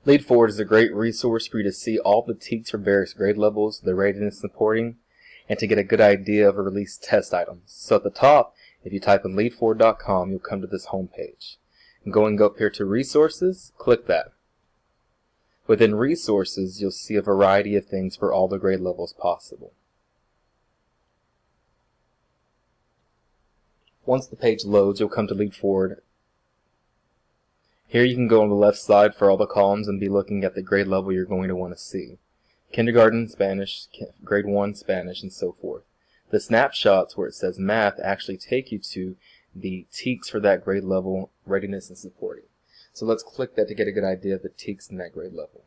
Lead4Ward is a great resource for you to see all the TEKS for various grade levels, the readiness supporting, and to get a good idea of a released test items. So at the top, if you type in lead4ward.com, you'll come to this home page. And going up here to resources, click that. Within resources, you'll see a variety of things for all the grade levels possible. Once the page loads, you'll come to Lead4Ward. Here you can go on the left side for all the columns and be looking at the grade level you're going to want to see. Kindergarten Spanish, grade 1 Spanish, and so forth. The snapshots where it says math actually take you to the TEKS for that grade level, readiness and supporting. So let's click that to get a good idea of the TEKS in that grade level.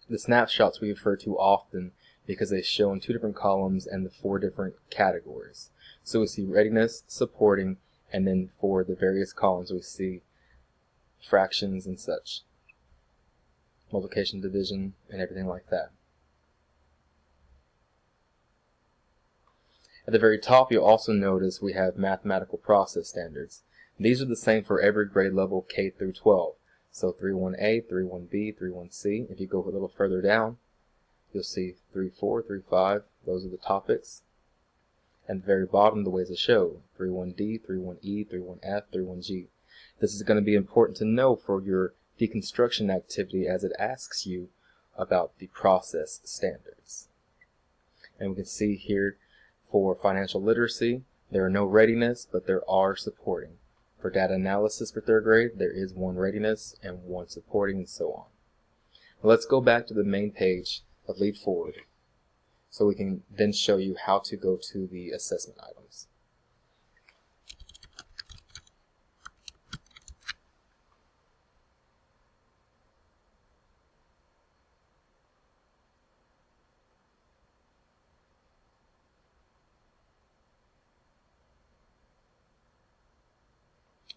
The snapshots we refer to often because they show in 2 different columns and the 4 different categories. So we see readiness, supporting, and then for the various columns we see fractions and such, multiplication, division, and everything like that. At the very top, you'll also notice we have mathematical process standards. These are the same for every grade level K through 12. So 3.1a, 3.1b, 3.1c. If you go a little further down, you'll see 3.4, 3.5. Those are the topics. And at the very bottom, the ways to show 3.1d, 3.1e, 3.1f, 3.1g. This is going to be important to know for your deconstruction activity as it asks you about the process standards. And we can see here for financial literacy, there are no readiness, but there are supporting. For data analysis for 3rd grade, there is 1 readiness and 1 supporting, and so on. Now let's go back to the main page of Lead4Ward so we can then show you how to go to the assessment items.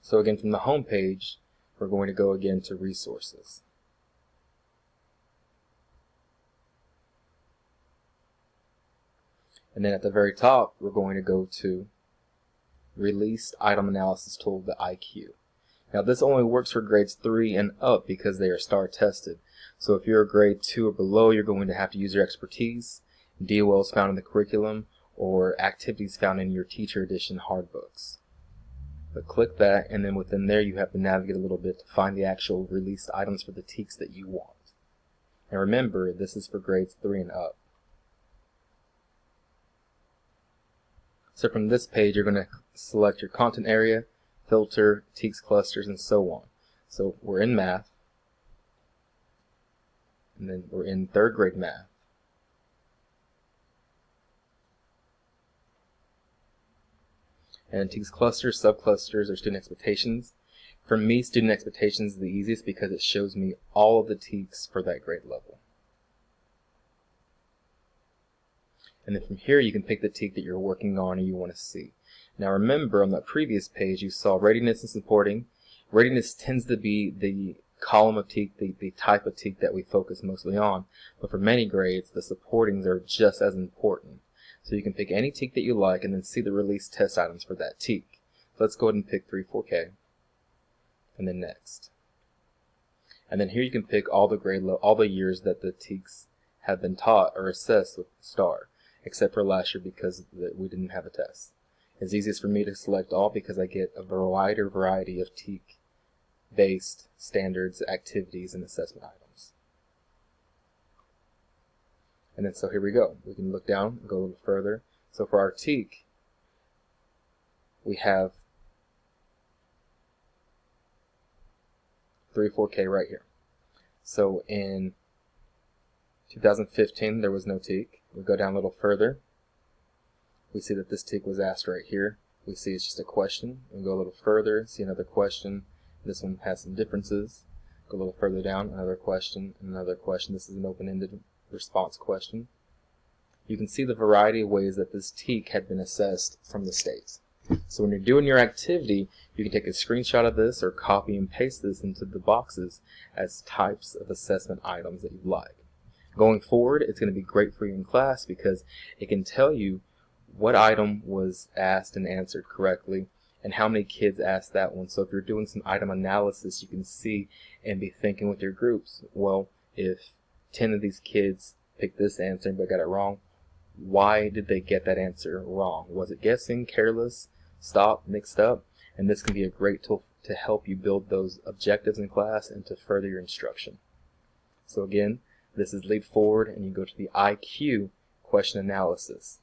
So again, from the home page, we're going to go again to resources. And then at the very top, we're going to go to Released Item Analysis Tool, the IQ. Now this only works for grades 3 and up because they are STAR tested. So if you're a grade 2 or below, you're going to have to use your expertise, DOLs found in the curriculum, or activities found in your teacher edition hard books. But click that, and then within there you have to navigate a little bit to find the actual released items for the TEKS that you want. And remember, this is for grades 3 and up. So from this page, you're going to select your content area, filter, TEKS clusters, and so on. So we're in math, and then we're in 3rd grade math. And TEKS clusters, subclusters, or student expectations. For me, student expectations is the easiest because it shows me all of the TEKS for that grade level. And then from here, you can pick the TEK that you're working on or you want to see. Now remember, on that previous page, you saw readiness and supporting. Readiness tends to be the column of TEK, the type of TEK that we focus mostly on. But for many grades, the supportings are just as important. So you can pick any TEK that you like and then see the released test items for that TEK. So let's go ahead and pick 3.4K. And then next. And then here you can pick all the years that the TEKs have been taught or assessed with STAR, except for last year because we didn't have a test. It's easiest for me to select all because I get a wider variety of TEK-based standards, activities, and assessment items. And then so here we go. We can look down and go a little further. So for our TEK, we have 3.4K right here. So in 2015, there was no TEK. We go down a little further. We see that this TEK was asked right here. We see it's just a question. We go a little further, see another question. This one has some differences. Go a little further down, another question, and another question. This is an open-ended response question. You can see the variety of ways that this TEK had been assessed from the state. So when you're doing your activity, you can take a screenshot of this or copy and paste this into the boxes as types of assessment items that you'd like. Going forward, it's going to be great for you in class because it can tell you what item was asked and answered correctly, and how many kids asked that one. So if you're doing some item analysis, you can see and be thinking with your groups, well, if 10 of these kids picked this answer but got it wrong, why did they get that answer wrong? Was it guessing, careless, stopped, mixed up? And this can be a great tool to help you build those objectives in class and to further your instruction. So again, this is Lead4Ward, and you go to the IQ question analysis.